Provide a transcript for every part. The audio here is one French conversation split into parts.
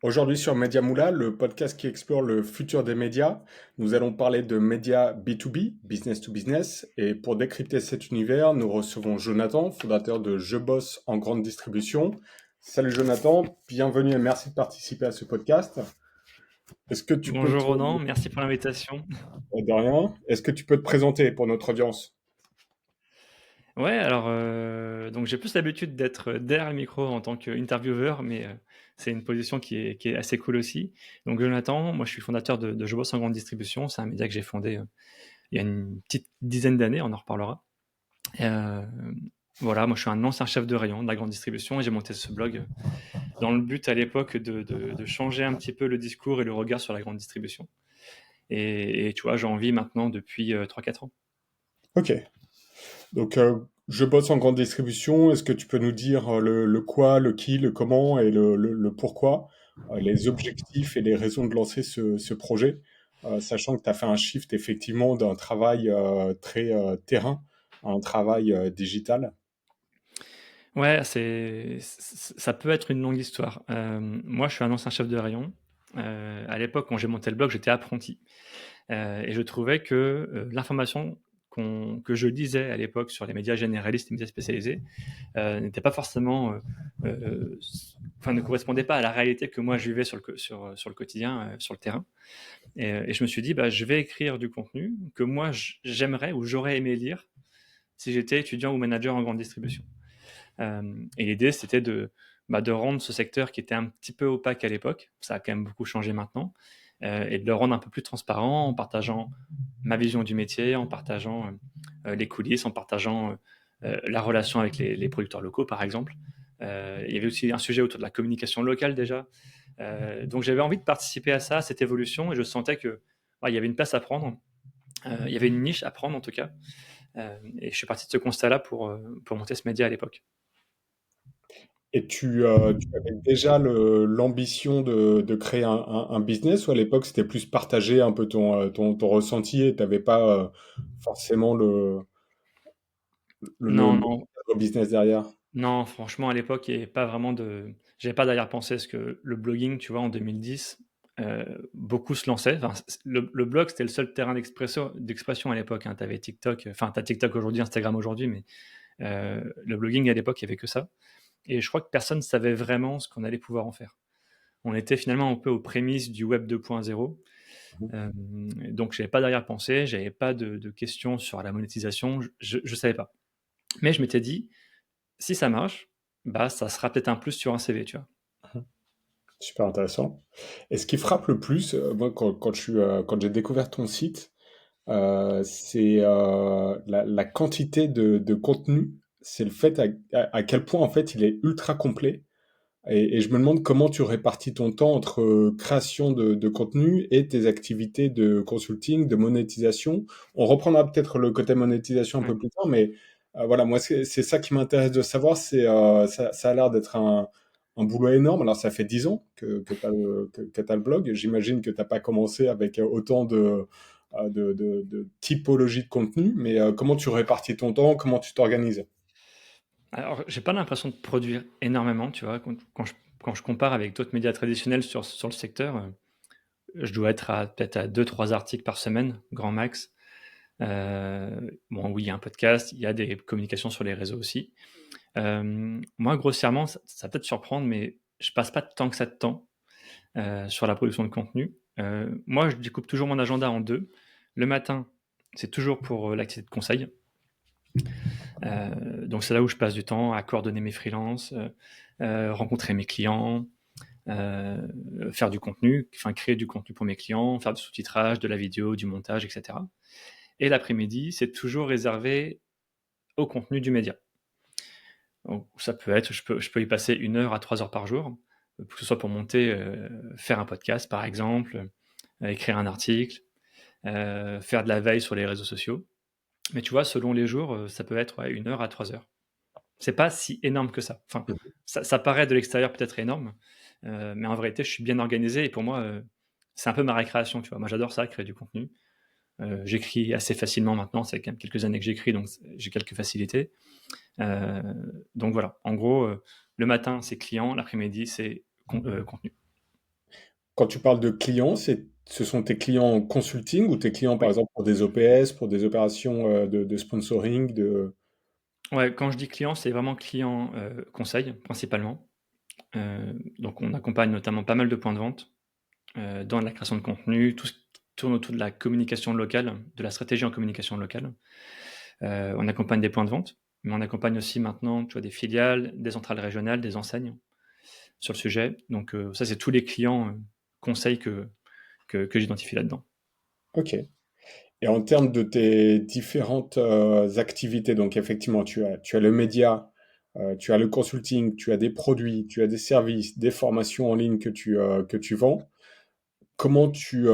Aujourd'hui sur Media Moula, le podcast qui explore le futur des médias, nous allons parler de médias B2B, business to business, et pour décrypter cet univers, nous recevons Jonathan, fondateur de Je bosse en grande distribution. Salut Jonathan, bienvenue et merci de participer à ce podcast. Est-ce que tu peux Bonjour Ronan, merci pour l'invitation. de rien, est-ce que tu peux te présenter pour notre audience? Ouais, alors donc j'ai plus l'habitude d'être derrière le micro en tant qu'intervieweur, mais c'est une position qui est assez cool aussi. Donc Jonathan, moi je suis fondateur de Je bosse en grande distribution, c'est un média que j'ai fondé il y a une petite dizaine d'années, on en reparlera. Et, voilà, moi je suis un ancien chef de rayon de la grande distribution et j'ai monté ce blog dans le but à l'époque de changer un petit peu le discours et le regard sur la grande distribution. Et tu vois, j'en vis maintenant depuis 3-4 ans. Ok, donc je bosse en grande distribution, est-ce que tu peux nous dire le quoi, le qui, le comment et le pourquoi, les objectifs et les raisons de lancer ce projet, sachant que tu as fait un shift effectivement d'un travail très terrain à un travail digital. Ouais, ça peut être une longue histoire. Moi, je suis un ancien chef de rayon. À l'époque, quand j'ai monté le blog, j'étais apprenti, et je trouvais que, l'information que je lisais à l'époque sur les médias généralistes, les médias spécialisés, n'était pas forcément, enfin, ne correspondait pas à la réalité que moi je vivais sur le quotidien, sur le terrain. Et je me suis dit: «Bah, je vais écrire du contenu que moi j'aimerais ou j'aurais aimé lire si j'étais étudiant ou manager en grande distribution». Et l'idée, c'était de rendre ce secteur qui était un petit peu opaque à l'époque, ça a quand même beaucoup changé maintenant, et de le rendre un peu plus transparent en partageant ma vision du métier, en partageant les coulisses, en partageant la relation avec les producteurs locaux, par exemple. Il y avait aussi un sujet autour de la communication locale déjà. Donc j'avais envie de participer à ça, à cette évolution, et je sentais que il y avait une place à prendre, il y avait une niche à prendre en tout cas. Et je suis parti de ce constat-là pour monter ce média à l'époque. Et tu avais déjà l'ambition de créer un business ou à l'époque c'était plus partager un peu ton ressenti et tu n'avais pas forcément Non, non, le business derrière? non, franchement, à l'époque, il y avait pas vraiment de j'avais pas d'arrière-pensée parce que le blogging, tu vois, en 2010, beaucoup se lançaient. Enfin, le blog, c'était le seul terrain d'expression à l'époque, hein. Tu avais TikTok, enfin, tu as TikTok aujourd'hui, Instagram aujourd'hui, mais le blogging à l'époque, il y avait que ça, et je crois que personne savait vraiment ce qu'on allait pouvoir en faire. On était finalement un peu aux prémices du web 2.0, donc j'avais pas d'arrière-pensée, j'avais pas de questions sur la monétisation, je savais pas. Mais je m'étais dit: si ça marche, bah, ça sera peut-être un plus sur un CV, tu vois? Super intéressant. Et ce qui frappe le plus, moi, quand j'ai découvert ton site, c'est la quantité de contenu. C'est le fait à quel point, en fait, il est ultra complet. Et je me demande comment tu répartis ton temps entre création de contenu et tes activités de consulting, de monétisation. On reprendra peut-être le côté monétisation un Ouais. peu plus tard, mais voilà, moi, c'est ça qui m'intéresse de savoir. Ça a l'air d'être un boulot énorme. Alors, ça fait 10 ans que tu as que t'as le blog. J'imagine que tu n'as pas commencé avec autant de typologie de contenu, mais comment tu répartis ton temps, comment tu t'organises? Alors, j'ai pas l'impression de produire énormément, tu vois? Quand je compare avec d'autres médias traditionnels sur le secteur, je dois être à peut-être à 2-3 articles par semaine, grand max. Bon, oui, il y a un podcast, il y a des communications sur les réseaux aussi. Moi, grossièrement, ça va peut-être surprendre, mais je passe pas tant que ça de temps, sur la production de contenu. Moi, je découpe toujours mon agenda en 2. Le matin, c'est toujours pour, l'activité de conseil. Donc c'est là où je passe du temps à coordonner mes freelances, rencontrer mes clients, faire du contenu, enfin créer du contenu pour mes clients, faire du sous-titrage, de la vidéo, du montage, et cetera. Et l'après-midi, c'est toujours réservé au contenu du média. Donc ça peut être je peux y passer 1 heure à 3 heures par jour, que ce soit pour monter, faire un podcast par exemple, écrire un article, faire de la veille sur les réseaux sociaux. Mais tu vois, selon les jours, ça peut être, ouais, 1 heure à 3 heures. C'est pas si énorme que ça. Enfin, ça paraît de l'extérieur peut-être énorme, mais en vérité, je suis bien organisé et pour moi, c'est un peu ma récréation, tu vois? Moi, j'adore ça, créer du contenu. J'écris assez facilement maintenant, ça fait quand même quelques années que j'écris, donc j'ai quelques facilités. Donc voilà, en gros, le matin, c'est client, l'après-midi, c'est contenu. Quand tu parles de clients, ce sont tes clients en consulting ou tes clients, par Oui. exemple, pour des OPS, pour des opérations de sponsoring, de... Ouais, quand je dis client, c'est vraiment client, conseil principalement. Donc on accompagne notamment pas mal de points de vente, dans la création de contenu, tout ce qui tourne autour de la communication locale, de la stratégie en communication locale. On accompagne des points de vente, mais on accompagne aussi maintenant, tu vois, des filiales, des centrales régionales, des enseignes sur le sujet. Donc ça, c'est tous les clients, conseils que j'identifie là-dedans. Ok. Et en termes de tes différentes activités, donc effectivement, tu as le média, tu as le consulting, tu as des produits, tu as des services, des formations en ligne que tu vends. Comment tu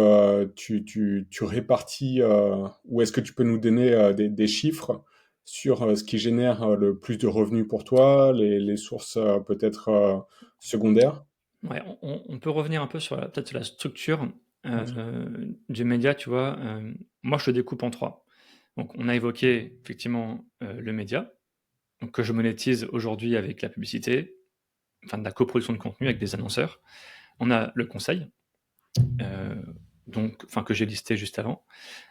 répartis, ou est-ce que tu peux nous donner des chiffres sur ce qui génère le plus de revenus pour toi, les sources peut-être secondaires? Ouais, on peut revenir un peu sur la peut-être sur la structure, Bien sûr. du média, tu vois? Moi, je le découpe en 3. Donc on a évoqué effectivement, le média, donc que je monétise aujourd'hui avec la publicité, enfin de la coproduction de contenu avec des annonceurs. On a le conseil, heu, donc enfin que j'ai listé juste avant.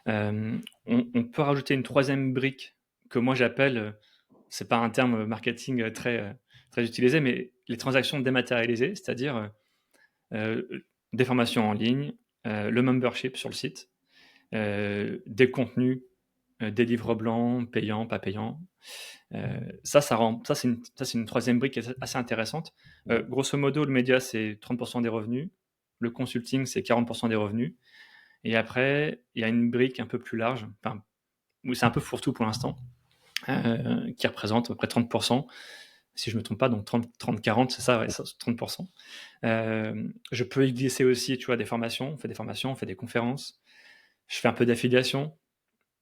On peut rajouter une troisième brique que moi j'appelle, c'est pas un terme marketing, très utilisé, mais les transactions dématérialisées, c'est-à-dire, des formations en ligne, le membership sur le site, des contenus, des livres blancs, payants, pas payants. Ça c'est une 3e brique qui est assez intéressante. Mhm. Grosso modo, le média, c'est 30 des revenus, le consulting, c'est 40 des revenus et après, il y a une brique un peu plus large, enfin, où c'est un peu fourre-tout pour l'instant, qui représente à peu près 30, si je me trompe pas, donc 30-40, c'est ça, ouais, ça, 30. Je peux y glisser aussi, tu vois, des formations. On fait des formations, on fait des conférences. Je fais un peu d'affiliation.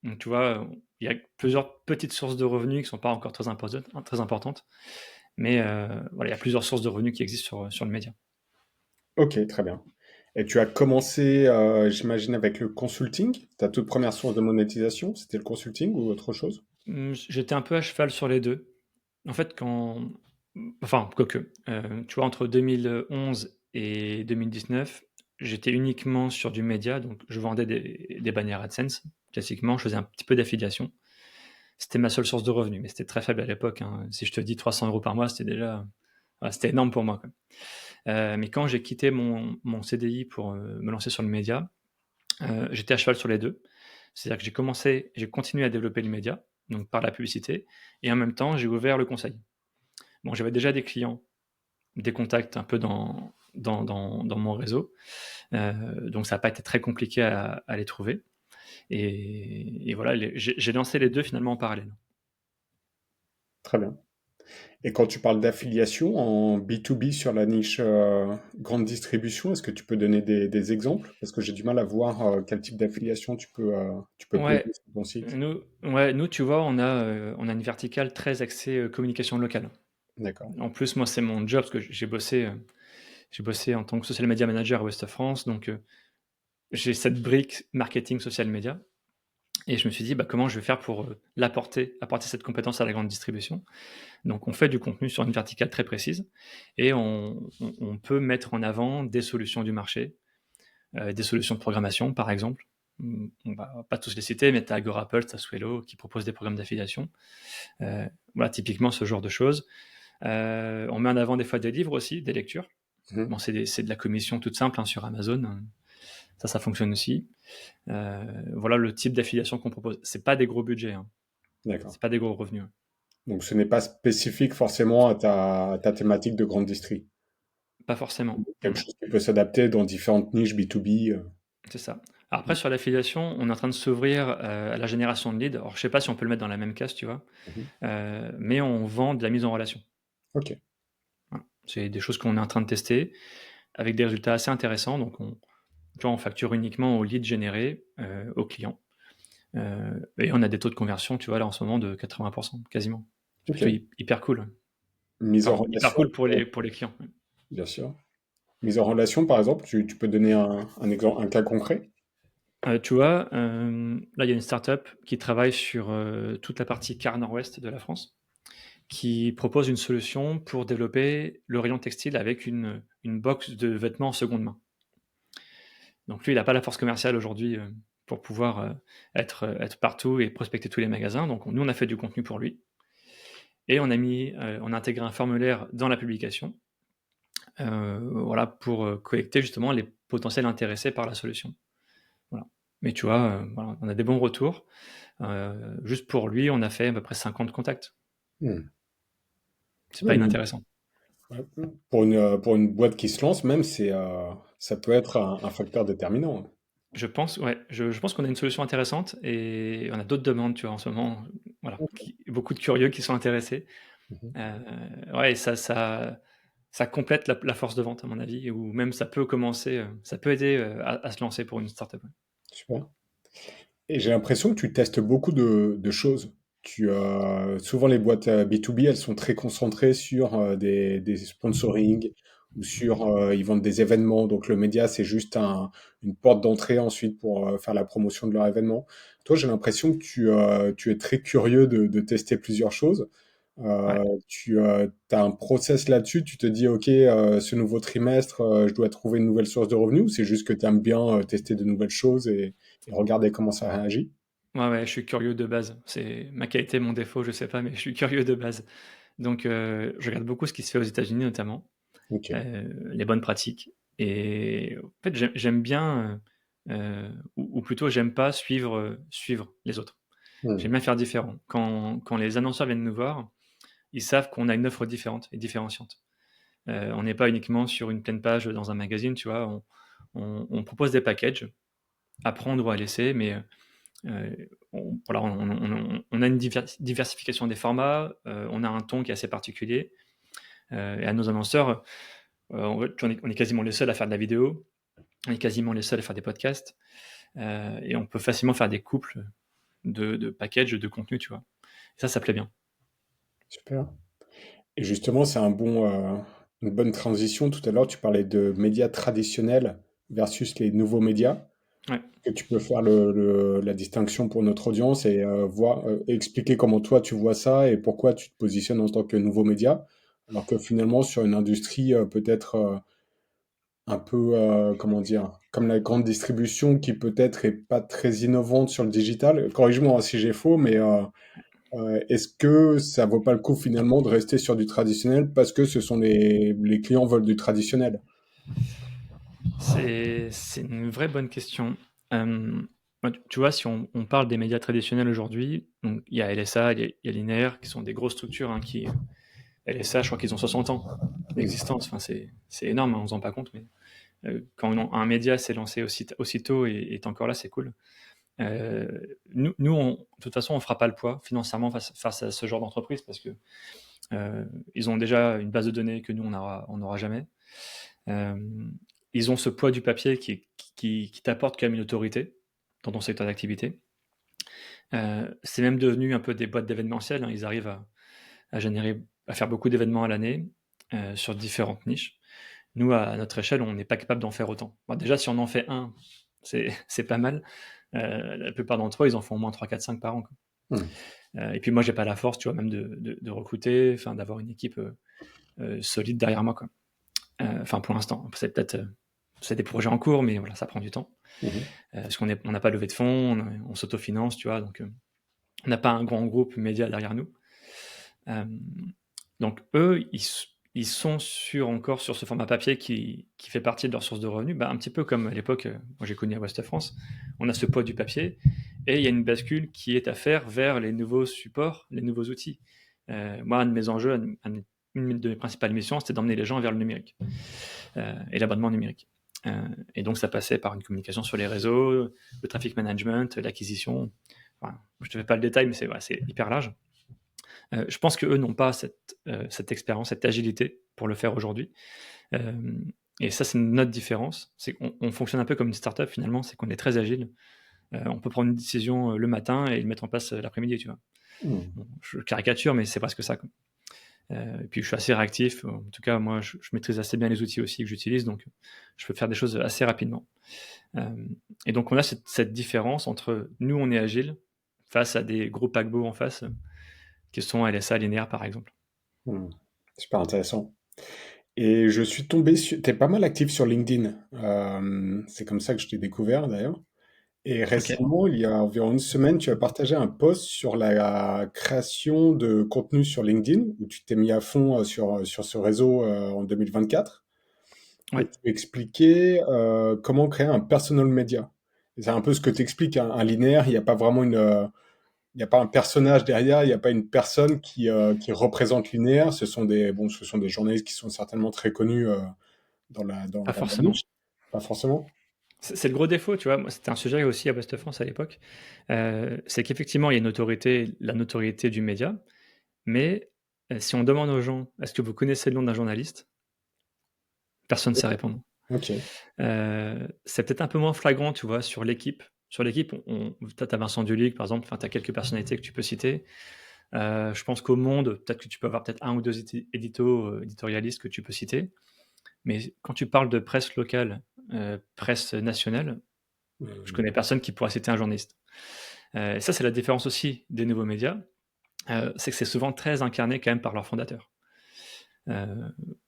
Donc, tu vois, il y a plusieurs petites sources de revenus qui sont pas encore très importantes, mais voilà, il y a plusieurs sources de revenus qui existent sur le média. Ok, très bien. Et tu as commencé, j'imagine, avec le consulting. Ta toute première source de monétisation, c'était le consulting ou autre chose? J'étais un peu à cheval sur les 2. En fait, enfin, quoique, tu vois, entre 2011 et 2019, j'étais uniquement sur du média, donc je vendais des bannières AdSense. Classiquement, je faisais un petit peu d'affiliation. C'était ma seule source de revenus, mais c'était très faible à l'époque, hein. Si je te dis 300 € par mois, c'était déjà voilà, c'était énorme pour moi, quoi. Mais quand j'ai quitté mon CDI pour, me lancer sur le média, j'étais à cheval sur les 2. C'est-à-dire que j'ai continué à développer le média, donc par la publicité et en même temps, j'ai ouvert le conseil. Bon, j'avais déjà des clients, des contacts un peu dans mon réseau, donc ça a pas été très compliqué à les trouver et voilà, j'ai lancé les 2 finalement en parallèle. Très bien. Et quand tu parles d'affiliation en B2B sur la niche grande distribution, est-ce que tu peux donner des exemples? Parce que j'ai du mal à voir quel type d'affiliation tu peux poser Ouais, sur ton site. nous, tu vois, on a une verticale très axée, communication locale. D'accord. En plus, moi, c'est mon job parce que j'ai bossé en tant que social media manager à Ouest France, donc j'ai cette brique marketing social media et je me suis dit: «Bah, comment je vais faire pour, apporter cette compétence à la grande distribution?» Donc on fait du contenu sur une verticale très précise et on peut mettre en avant des solutions du marché, des solutions de programmation, par exemple. On va pas tous les citer, mais tu as Agorapulse, tu as Swello qui proposent des programmes d'affiliation. Voilà, typiquement ce genre de choses. On met en avant des fois des livres aussi, des lectures. Mhm. Bon, c'est de la commission toute simple, hein, sur Amazon, ça fonctionne aussi. Voilà le type d'affiliation qu'on propose. C'est pas des gros budgets, hein, D'accord. c'est pas des gros revenus, hein. Donc ce n'est pas spécifique forcément à ta thématique de grande distri. Pas forcément, non, Quelque non, chose qui peut s'adapter dans différentes niches B2B. c'est ça. Alors après sur l'affiliation, on est en train de s'ouvrir, à la génération de leads. Alors je sais pas si on peut le mettre dans la même case, tu vois? Mhm. Mais on vend de la mise en relation. Ok, Voilà. C'est des choses qu'on est en train de tester avec des résultats assez intéressants, donc tu vois, on facture uniquement aux leads générés, aux clients. Et on a des taux de conversion, tu vois, là, en ce moment de 80 quasiment. C'est ok. plutôt hyper cool. Mise en Enfin, hyper relation, cool pour les clients. bien sûr. Mise en relation, par exemple, tu peux donner un exemple, un cas concret? Tu vois, là, il y a une startup qui travaille sur, toute la partie quart nord-ouest de la France, qui propose une solution pour développer le rayon textile avec une box de vêtements en seconde main. Donc lui, il a pas la force commerciale aujourd'hui, pour pouvoir, être partout et prospecter tous les magasins. Donc nous, on a fait du contenu pour lui et on a intégré un formulaire dans la publication, voilà, pour, collecter justement les potentiels intéressés par la solution. Voilà. Mais tu vois, voilà, on a des bons retours. Juste pour lui, on a fait à peu près 50 contacts. Mmh. C'est pas Oui, mais inintéressant. ouais, pour une boîte qui se lance même, ça peut être un facteur déterminant, hein. Je pense, ouais, je pense qu'on a une solution intéressante et on a d'autres demandes, tu vois, en ce moment, voilà, beaucoup de curieux qui sont intéressés. Mmh. Ouais, ça complète la force de vente à mon avis ou même ça peut commencer, ça peut aider, à se lancer pour une startup, ouais. Super. Et j'ai l'impression que tu testes beaucoup de choses. Souvent, les boîtes B2B, elles sont très concentrées sur des sponsoring ou sur ils vendent des événements. Donc, le média, c'est juste une porte d'entrée ensuite pour faire la promotion de leur événement. Toi, j'ai l'impression que tu es très curieux de tester plusieurs choses. Ouais. Tu as un process là-dessus. Tu te dis, OK, ce nouveau trimestre, je dois trouver une nouvelle source de revenus ou c'est juste que tu aimes bien tester de nouvelles choses et regarder comment ça réagit? Ouais, ouais, je suis curieux de base. C'est ma qualité, mon défaut, je sais pas, mais je suis curieux de base. Donc je regarde beaucoup ce qui se fait aux États-Unis notamment, OK. les bonnes pratiques et en fait, j'aime bien, ou plutôt j'aime pas suivre les autres. J'aime Mmh. bien faire différent. Quand les annonceurs viennent nous voir, ils savent qu'on a une offre différente et différenciante. On n'est pas uniquement sur une pleine page dans un magazine, tu vois? On propose des packages à prendre ou à laisser, mais voilà, on a une diversification des formats, on a un ton qui est assez particulier, et à nos annonceurs, en fait, on est quasiment les seuls à faire de la vidéo, on est quasiment les seuls à faire des podcasts, et on peut facilement faire des couples de packages de contenu, tu vois? Ça plaît bien. Super. Et justement, une bonne transition. Tout à l'heure, tu parlais de médias traditionnels versus les nouveaux médias. Ouais. Que tu peux faire la distinction pour notre audience et expliquer comment toi tu vois ça et pourquoi tu te positionnes en tant que nouveau média, alors que finalement sur une industrie peut-être un peu, comment dire, comme la grande distribution qui peut-être est pas très innovante sur le digital. Corrige-moi hein, si j'ai faux, mais est-ce que ça vaut pas le coup finalement de rester sur du traditionnel parce que ce sont les clients veulent du traditionnel? C'est une vraie bonne question. Moi, tu vois, si on parle des médias traditionnels aujourd'hui, donc il y a LSA, il y a Linéaire qui sont des grosses structures, hein, qui LSA, je crois qu'ils ont 60 ans Mm. d'existence. Enfin, c'est énorme, hein, on ne se rend pas compte, mais quand un média s'est lancé aussitôt et est encore là, c'est cool. Nous, de toute façon, on fera pas le poids financièrement face à ce genre d'entreprise parce que ils ont déjà une base de données que nous, on n'aura jamais. Euh, Ils ont ce poids du papier qui t'apporte quand même une autorité dans ton secteur d'activité. C'est même devenu un peu des boîtes d'événementiel, hein. Ils arrivent à faire beaucoup d'événements à l'année, sur différentes niches. Nous, à notre échelle, on n'est pas capable d'en faire autant. Bon, déjà, si on en fait un, c'est pas mal. La plupart d'entre eux, ils en font au moins 3, 4, 5 par an, quoi. Mm. Et puis moi, j'ai pas la force, tu vois, même de recruter, enfin, d'avoir une équipe solide derrière moi, quoi. Enfin, pour l'instant. C'est des projets en cours, mais voilà, ça prend du temps. Mhm. Parce on n'a pas levé de fonds, on s'autofinance, tu vois, donc on n'a pas un grand groupe média derrière nous. Euh, donc eux, ils sont encore sur ce format papier qui fait partie de leur source de revenus, bah, un petit peu comme à l'époque, moi j'ai connu à Ouest France, on a ce poids du papier, et il y a une bascule qui est à faire vers les nouveaux supports, les nouveaux outils. Moi, un de mes enjeux, une de mes principales missions, c'était d'emmener les gens vers le numérique, et l'abonnement numérique. Et donc ça passait par une communication sur les réseaux, le traffic management, l'acquisition. Enfin, je ne te fais pas le détail, mais c'est hyper large. Je pense qu'eux n'ont pas cette expérience, cette agilité pour le faire aujourd'hui. Euh, et ça, c'est notre différence. C'est qu'on fonctionne un peu comme une startup finalement, c'est qu'on est très agile. On peut prendre une décision le matin et le mettre en place l'après-midi, tu vois. Mm. Bon, je caricature, mais c'est presque ça, quoi. Et puis je suis assez réactif. En tout cas, moi, je maîtrise assez bien les outils aussi que j'utilise, donc je peux faire des choses assez rapidement. Euh, et donc on a cette différence entre nous, on est agile face à des gros paquebots en face, qui sont LSA linéaire par exemple. Mm. Super intéressant. Et je suis tombé sur... T'es pas mal actif sur LinkedIn. C'est comme ça que je t'ai découvert d'ailleurs. Et Ok, récemment, il y a environ une semaine, tu as partagé un post sur la création de contenu sur LinkedIn, où tu t'es mis à fond sur ce réseau en 2024. Et ouais, tu expliquais comment créer un personal media. Et c'est un peu ce que tu expliques, un linéaire, il n'y a pas vraiment il n'y a pas un personnage derrière, il n'y a pas une personne qui représente linéaire. Ce sont des journalistes qui sont certainement très connus pas dans la forcément. niche, pas forcément. C'est le gros défaut, tu vois. Moi, c'était un sujet aussi à Ouest France à l'époque. C'est qu'effectivement, il y a une autorité, la notoriété du média, mais si on demande aux gens, est-ce que vous connaissez le nom d'un journaliste? Personne ne sait répondre. Ok. C'est peut-être un peu moins flagrant, tu vois, sur l'équipe. Sur l'équipe, tu as Vincent Dulic, par exemple, enfin, tu as quelques personnalités que tu peux citer. Je pense qu'au Monde, peut-être que tu peux avoir peut-être un ou deux éditorialistes que tu peux citer. Mais quand tu parles de presse locale, presse nationale, je Hmm. connais personne qui pourra citer un journaliste. Et ça, c'est la différence aussi des nouveaux médias, c'est que c'est souvent très incarné quand même par leurs fondateurs. Heu,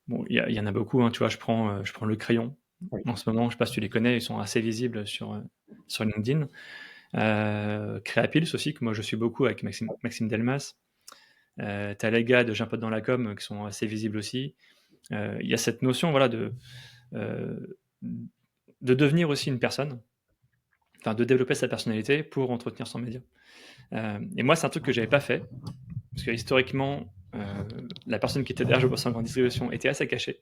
bon, il y en a beaucoup, hein, tu vois? Je prends Le Crayon. Oui. En ce moment, je sais pas si tu les connais, ils sont assez visibles sur LinkedIn. Créapils aussi, que moi je suis beaucoup avec Maxime Delmas. Tu les gars de J'ai un pote dans la com, qui sont assez visibles aussi. Il y a cette notion, voilà, heu, de devenir aussi une personne, enfin de développer sa personnalité pour entretenir son média. Et moi, c'est un truc que j'avais pas fait, parce que historiquement, la personne qui était derrière Je bosse en grande distribution était assez cachée.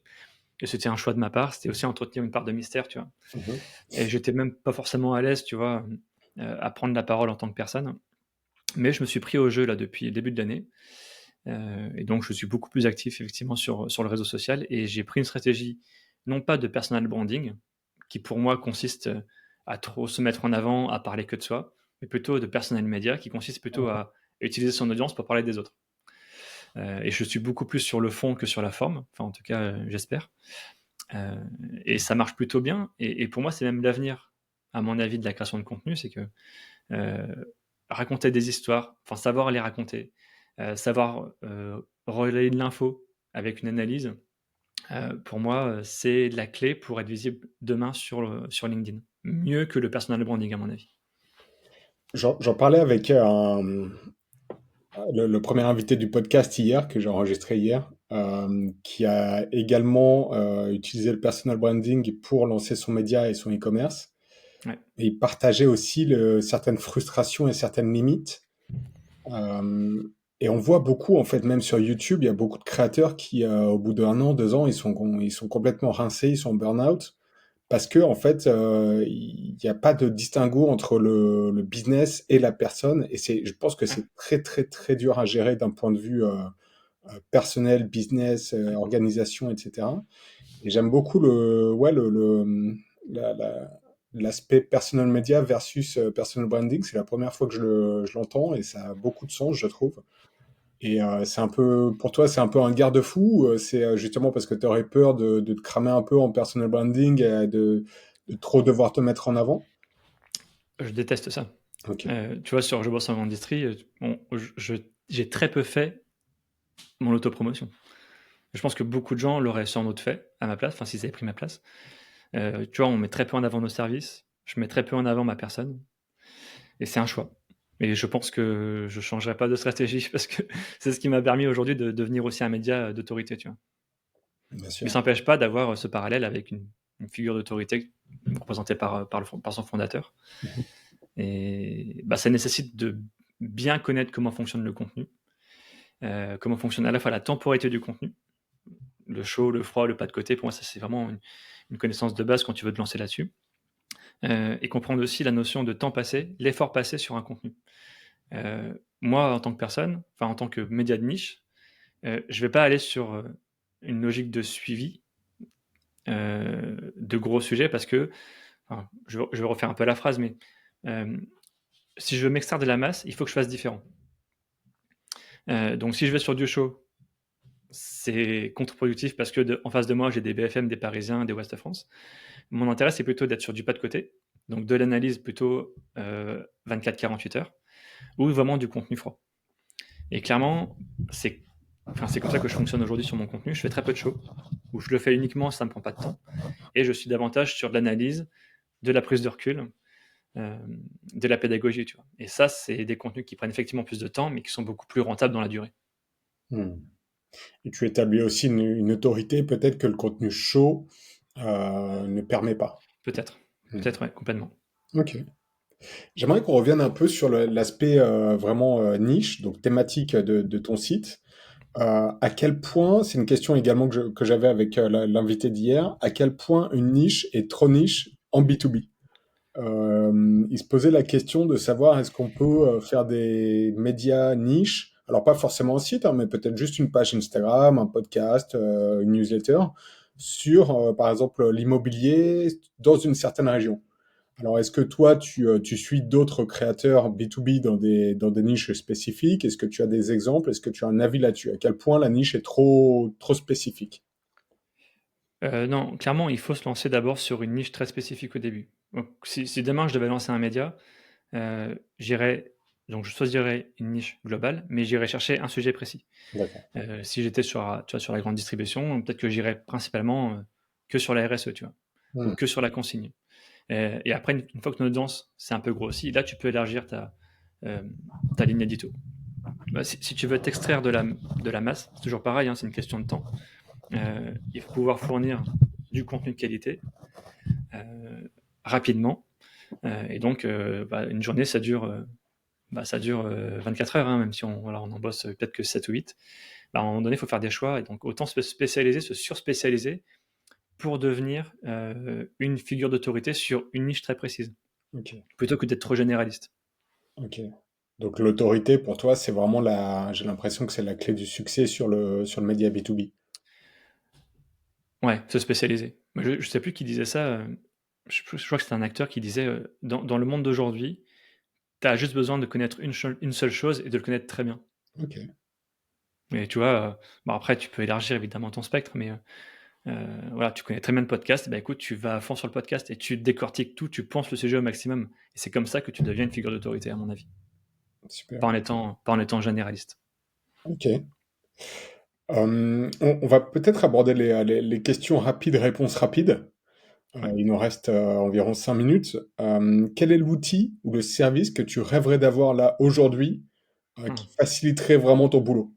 Et c'était un choix de ma part, c'était aussi entretenir une part de mystère, tu vois? Mhm. Et j'étais même pas forcément à l'aise, tu vois, à prendre la parole en tant que personne. Mais je me suis pris au jeu là depuis le début de l'année, et donc je suis beaucoup plus actif effectivement sur le réseau social et j'ai pris une stratégie, non pas de personal branding, qui pour moi consiste, à trop se mettre en avant, à parler que de soi, mais plutôt de personal media qui consiste plutôt à utiliser son audience pour parler des autres. Et je suis beaucoup plus sur le fond que sur la forme, enfin en tout cas, j'espère. Heu et ça marche plutôt bien et pour moi, c'est même l'avenir, à mon avis, de la création de contenu. C'est que, raconter des histoires, enfin savoir les raconter, savoir, relayer de l'info avec une analyse, pour moi, c'est la clé pour être visible demain sur LinkedIn. Mieux que le personal branding à mon avis. J'en parlais avec le premier invité du podcast hier, que j'ai enregistré hier, qui a également utilisé le personal branding pour lancer son média et son e-commerce. Ouais, Et il partageait aussi certaines frustrations et certaines limites. Euh, et on voit beaucoup, en fait, même sur YouTube, il y a beaucoup de créateurs qui, au bout d'un an, 2 ans, ils sont complètement rincés, ils sont en burn-out. Parce que, en fait, il n'y a pas de distinguo entre le business et la personne. Et je pense que ouais, c'est très, très, très dur à gérer d'un point de vue personnel, business, ouais. organisation, etc. Et j'aime beaucoup la- la- l'aspect personal media versus personal branding. C'est la première fois que je l'entends et ça a beaucoup de sens, je trouve. Et c'est un peu, pour toi, c'est un peu un garde-fou. C'est justement parce que tu aurais peur de te cramer un peu en personal branding et de trop devoir te mettre en avant. Je déteste ça. Ok. Tu vois, sur Je bosse en grande distri, bon, j'ai très peu fait mon autopromotion. Je pense que beaucoup de gens l'auraient sans doute fait à ma place, enfin s'ils avaient pris ma place. Tu vois, on met très peu en avant nos services, je mets très peu en avant ma personne et c'est un choix. Et je pense que je changerai pas de stratégie parce que c'est ce qui m'a permis aujourd'hui de devenir aussi un média, d'autorité, tu vois? Bien Mais sûr. ça n'empêche pas d'avoir, ce parallèle avec une figure d'autorité représentée par son fondateur Mhm. et bah, ça nécessite de bien connaître comment fonctionne le contenu, comment fonctionne à la fois la temporalité du contenu, le chaud, le froid, le pas de côté. Pour moi, ça, c'est vraiment une connaissance de base quand tu veux te lancer là-dessus. Et comprendre aussi la notion de temps passé, l'effort passé sur un contenu. Moi, en tant que personne, enfin en tant que média de niche, je vais pas aller sur, une logique de suivi, de gros sujets parce que enfin, je vais refaire un peu la phrase, mais, si je veux m'extraire de la masse, il faut que je fasse différent. Donc si je vais sur du show, c'est contre-productif parce que en face de moi, j'ai des BFM, des Parisiens, des Ouest France. Mon intérêt, c'est plutôt d'être sur du pas de côté, donc de l'analyse plutôt 24-48 heures, ou vraiment du contenu froid. Et clairement, c'est Enfin, c'est comme ça que je fonctionne aujourd'hui sur mon contenu. Je fais très peu de shows, où je le fais uniquement, ça ne me prend pas de temps. Et je suis davantage sur de l'analyse, de la prise de recul, euh, de la pédagogie, tu vois. Et ça, c'est des contenus qui prennent effectivement plus de temps, mais qui sont beaucoup plus rentables dans la durée. Hmm. Et tu établis aussi une autorité peut-être que le contenu chaud ne permet pas. Peut-être, Hmm. peut-être, ouais, complètement. Ok. J'aimerais qu'on revienne un peu sur l'aspect vraiment niche, donc thématique de ton site. À quel point, c'est une question également que j'avais avec l'invité d'hier, à quel point une niche est trop niche en B2B? Il se posait la question de savoir est-ce qu'on peut faire des médias niches, alors pas forcément un site, hein, mais peut-être juste une page Instagram, un podcast, une newsletter, sur par exemple l'immobilier dans une certaine région. Alors est-ce que toi tu suis d'autres créateurs B2B dans des niches spécifiques? Est-ce que tu as des exemples? Est-ce que tu as un avis là-dessus? À quel point la niche est trop spécifique? Non, clairement, il faut se lancer d'abord sur une niche très spécifique au début. Donc, si demain je devais lancer un média, j'irais donc je choisirais une niche globale, mais j'irais chercher un sujet précis. D'accord. Si j'étais sur, tu vois, sur la grande distribution, peut-être que j'irais principalement, que sur la RSE, tu vois? Ou Hmm. que sur la consigne. Et après une fois que ton audience s'est un peu grossie, là tu peux élargir ta ligne édito. Bah, si tu veux t'extraire de la masse, c'est toujours pareil, hein, c'est une question de temps. Il faut pouvoir fournir du contenu de qualité, heu, rapidement, et donc bah, une journée ça dure 24 heures, hein, même si on en bosse peut-être que 7 ou 8. Bah, à un moment donné, il faut faire des choix et donc autant se spécialiser, se surspécialiser pour devenir, une figure d'autorité sur une niche très précise, Ok. plutôt que d'être trop généraliste. Ok. Donc l'autorité pour toi, c'est vraiment j'ai l'impression que c'est la clé du succès sur le média B2B. Ouais, se spécialiser. Moi, je sais plus qui disait ça, je crois que c'était un acteur qui disait, «Dans le monde d'aujourd'hui, tu as juste besoin de connaître une seule chose et de le connaître très bien». Ok. Et tu vois, bon après tu peux élargir évidemment ton spectre, mais voilà, tu connais très bien le podcast, bah, écoute, tu vas à fond sur le podcast et tu décortiques tout, tu penses le sujet au maximum et c'est comme ça que tu deviens une figure d'autorité à mon avis, Super. pas en étant généraliste. Ok. On va peut-être aborder les questions rapides, réponses rapides. Ouais. Il nous reste environ 5 minutes. Quel est l'outil ou le service que tu rêverais d'avoir là aujourd'hui Mmh. qui faciliterait vraiment ton boulot?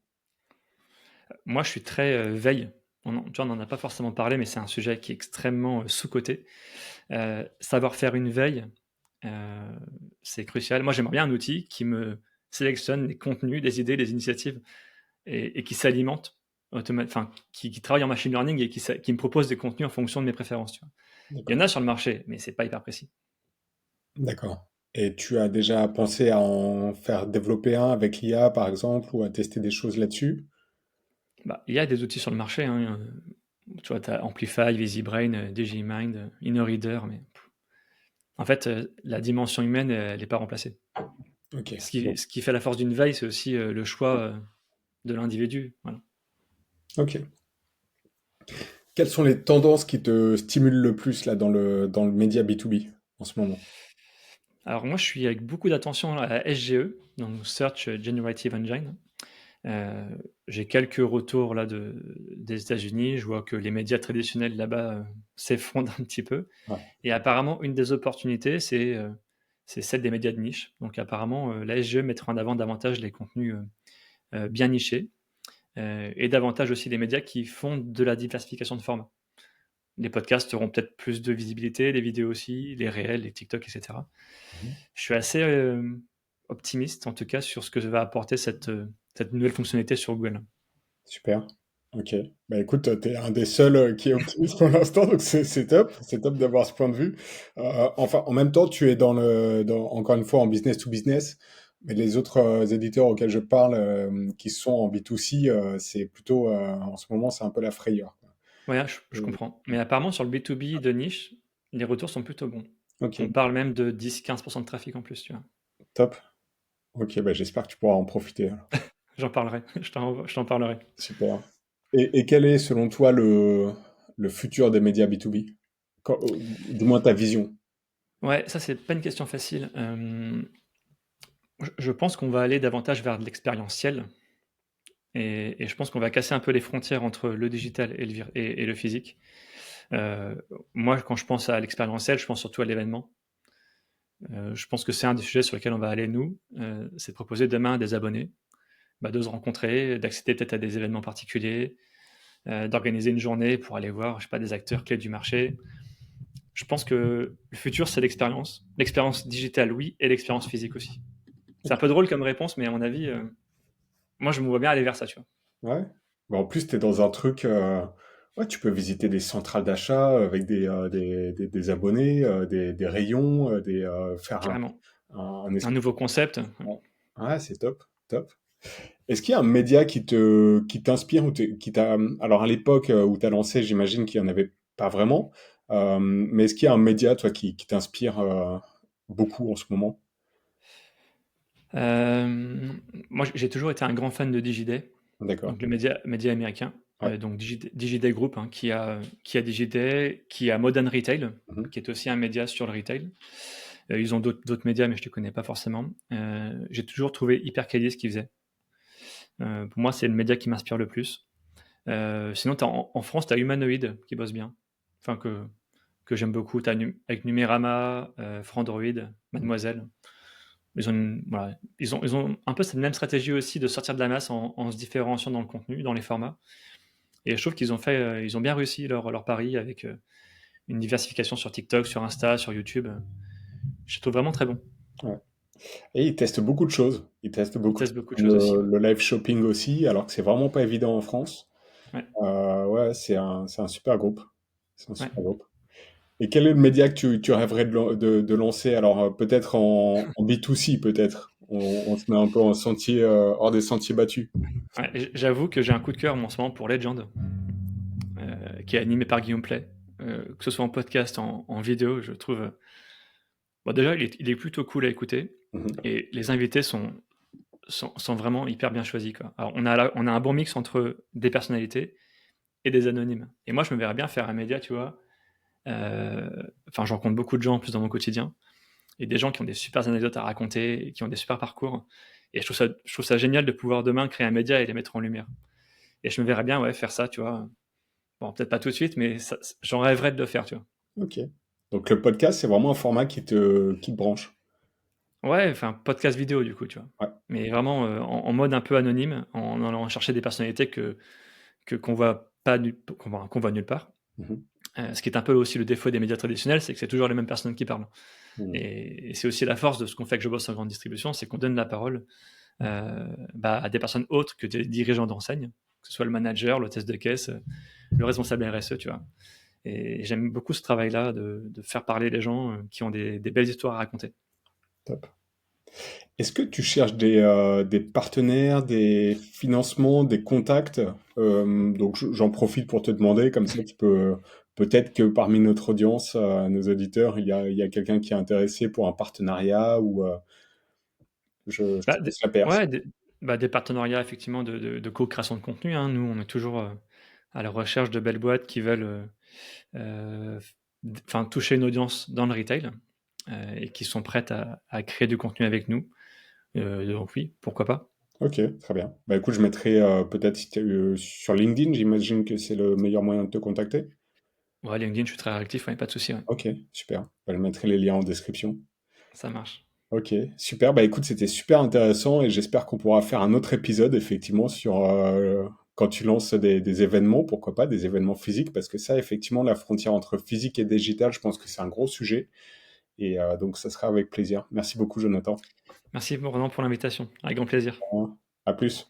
Moi je suis très, veille. Tu vois, on n'en a pas forcément parlé, mais c'est un sujet qui est extrêmement, sous-coté. Savoir faire une veille, heu, c'est crucial. Moi j'aimerais bien un outil qui me sélectionne les contenus, les idées, les initiatives et qui s'alimente enfin qui travaille en machine learning et qui me propose des contenus en fonction de mes préférences, tu vois? Il y en D'accord. a sur le marché, mais c'est pas hyper précis. D'accord. Et tu as déjà pensé à en faire développer un avec l'IA, par exemple, ou à tester des choses là-dessus? Bah, il y a des outils sur le marché, hein, tu vois, tu as Amplify, VisiBrain, DigiMind, InnoReader, mais en fait, la dimension humaine, elle est pas remplacée. Ok. Ce qui Bon. ce qui fait la force d'une veille, c'est aussi, le choix, de l'individu, voilà. Ok. Quelles sont les tendances qui te stimulent le plus là dans le média B2B en ce moment? Alors moi, je suis avec beaucoup d'attention à SGE, donc Search Generative Engine. J'ai quelques retours là des États-Unis. Je vois que les médias traditionnels là-bas, s'effondrent un petit peu Ouais. et apparemment une des opportunités, c'est celle des médias de niche. Donc apparemment, la SGE mettra en avant davantage les contenus, bien nichés, et davantage aussi les médias qui font de la diversification de formats. Les podcasts auront peut-être plus de visibilité, les vidéos aussi, les réels, les TikTok et cetera. Mhm. Je suis assez, optimiste en tout cas sur ce que va apporter cette nouvelle fonctionnalité sur Google. Super. Ok. Bah écoute, t'es un des seuls qui est optimiste pour l'instant, donc c'est top. C'est top d'avoir ce point de vue. Enfin, en même temps, tu es encore une fois en business to business, mais les autres éditeurs auxquels je parle, qui sont en B2C, c'est plutôt, en ce moment, c'est un peu la frayeur, quoi. Ouais, je Euh, comprends. Mais apparemment sur le B2B de niche, les retours sont plutôt bons. On ok, parle même de 10-15 de trafic en plus, tu vois? top. Ok, bah j'espère que tu pourras en profiter, alors. J'en parlerai, je t'en parlerai. Super. Et quel est, selon toi, le futur des médias B2B? Du moins ta vision. Ouais, ça c'est pas une question facile. Je pense qu'on va aller davantage vers de l'expérientiel. et je pense qu'on va casser un peu les frontières entre le digital et et le physique. Moi, quand je pense à l'expérientiel, je pense surtout à l'événement. Je pense que c'est un des sujets sur lesquels on va aller nous, c'est de proposer demain à des abonnés, bah, de se rencontrer, d'accéder peut-être à des événements particuliers, d'organiser une journée pour aller voir, je sais pas, des acteurs clés du marché. Je pense que le futur, c'est l'expérience. L'expérience digitale, oui, et l'expérience physique aussi. C'est un peu drôle comme réponse, mais à mon avis, moi, je me vois bien aller vers ça, tu vois. Ouais. Bah, en plus, tu es dans un truc, ouais, tu peux visiter des centrales d'achat avec des abonnés, des rayons, faire Carrément. un Un espèce nouveau concept. de... Ouais, c'est top, top. Est-ce qu'il y a un média qui t'inspire ou qui t'a... Alors, à l'époque où tu as lancé, j'imagine qu'il n'y en avait pas vraiment. Mais est-ce qu'il y a un média, toi, qui t'inspire beaucoup en ce moment? Moi, j'ai toujours été un grand fan de Digiday, D'accord. donc le média américain. Ouais. Donc Digiday Group, hein, qui a Digiday, qui a Modern Retail, Mhm. qui est aussi un média sur le retail. Ils ont d'autres médias, mais je ne les connais pas forcément. J'ai toujours trouvé hyper quali ce qu'ils faisaient. Pour moi, c'est le média qui m'inspire le plus. Sinon, en France, tu as Humanoid qui bosse bien. Enfin, que j'aime beaucoup. Avec Numérama, Frandroid, Mademoiselle. Voilà, ils ont un peu cette même stratégie aussi de sortir de la masse en se différenciant dans le contenu, dans les formats. Et je trouve ils ont bien réussi leur pari avec une diversification sur TikTok, sur Insta, sur YouTube. Je les trouve vraiment très bon. Ouais. Et ils testent beaucoup de choses. Ils testent Ils beaucoup de testent choses, beaucoup de comme choses aussi. Ouais. le live shopping aussi, alors que c'est vraiment pas évident en France. Ouais, Ouais, c'est un super groupe. C'est un ouais. super groupe. Et quel est le média que tu rêverais de lancer? Alors, peut-être en B2C, peut-être. On se met un peu en sentier, hors des sentiers battus. Ouais, j'avoue que j'ai un coup de cœur moi, en ce moment pour Legend, qui est animé par Guillaume Play. Que ce soit en podcast, en vidéo, je trouve. Bon, déjà, il est plutôt cool à écouter. Mhm. Et les invités sont vraiment hyper bien choisis, quoi. Alors, on a un bon mix entre des personnalités et des anonymes. Et moi, je me verrais bien faire un média, tu vois. Enfin, je rencontre beaucoup de gens en plus dans mon quotidien. Et des gens qui ont des super anecdotes à raconter, et qui ont des super parcours. Et je trouve ça génial de pouvoir demain créer un média et les mettre en lumière. Et je me verrais bien, ouais, faire ça, tu vois. Bon, peut-être pas tout de suite, mais j'en rêverais de le faire, tu vois. Ok. Donc, le podcast, c'est vraiment un format qui te branche. Ouais, enfin, podcast vidéo, du coup, tu vois. Ouais. Mais vraiment en mode un peu anonyme, en allant chercher des personnalités qu'on voit pas qu'on voit nulle part. Mhm. Ce qui est un peu aussi le défaut des médias traditionnels, c'est que c'est toujours les mêmes personnes qui parlent. Mhm. Et c'est aussi la force de ce qu'on fait que je bosse en grande distribution, c'est qu'on donne la parole bah, à des personnes autres que des dirigeants d'enseigne, que ce soit le manager, l'hôtesse de caisse, le responsable RSE, tu vois. Et j'aime beaucoup ce travail-là de faire parler les gens qui ont des belles histoires à raconter. Top. Est-ce que tu cherches des partenaires, des financements, des contacts? Donc j'en profite pour te demander, comme ça tu peux peut-être que parmi notre audience, nos auditeurs, il y a quelqu'un qui est intéressé pour un partenariat ou je te Bah, laisse la perche. ouais, des partenariats effectivement de co-création de contenu, hein. Nous, on est toujours à la recherche de belles boîtes qui veulent enfin, toucher une audience dans le retail et qui sont prêtes à créer du contenu avec nous. Donc oui, pourquoi pas. Ok, très bien. Bah écoute, je mettrai peut-être si sur LinkedIn, j'imagine que c'est le meilleur moyen de te contacter. Ouais, LinkedIn, je suis très réactif, ouais, pas de souci, ouais. Ok, super. Bah, je mettrai les liens en description. Ça marche. Ok, super. Bah écoute, c'était super intéressant et j'espère qu'on pourra faire un autre épisode effectivement sur quand tu lances des événements, pourquoi pas des événements physiques, parce que ça, effectivement, la frontière entre physique et digital, je pense que c'est un gros sujet et donc ça sera avec plaisir. Merci beaucoup, Jonathan. Merci vraiment pour l'invitation, avec grand plaisir. À plus.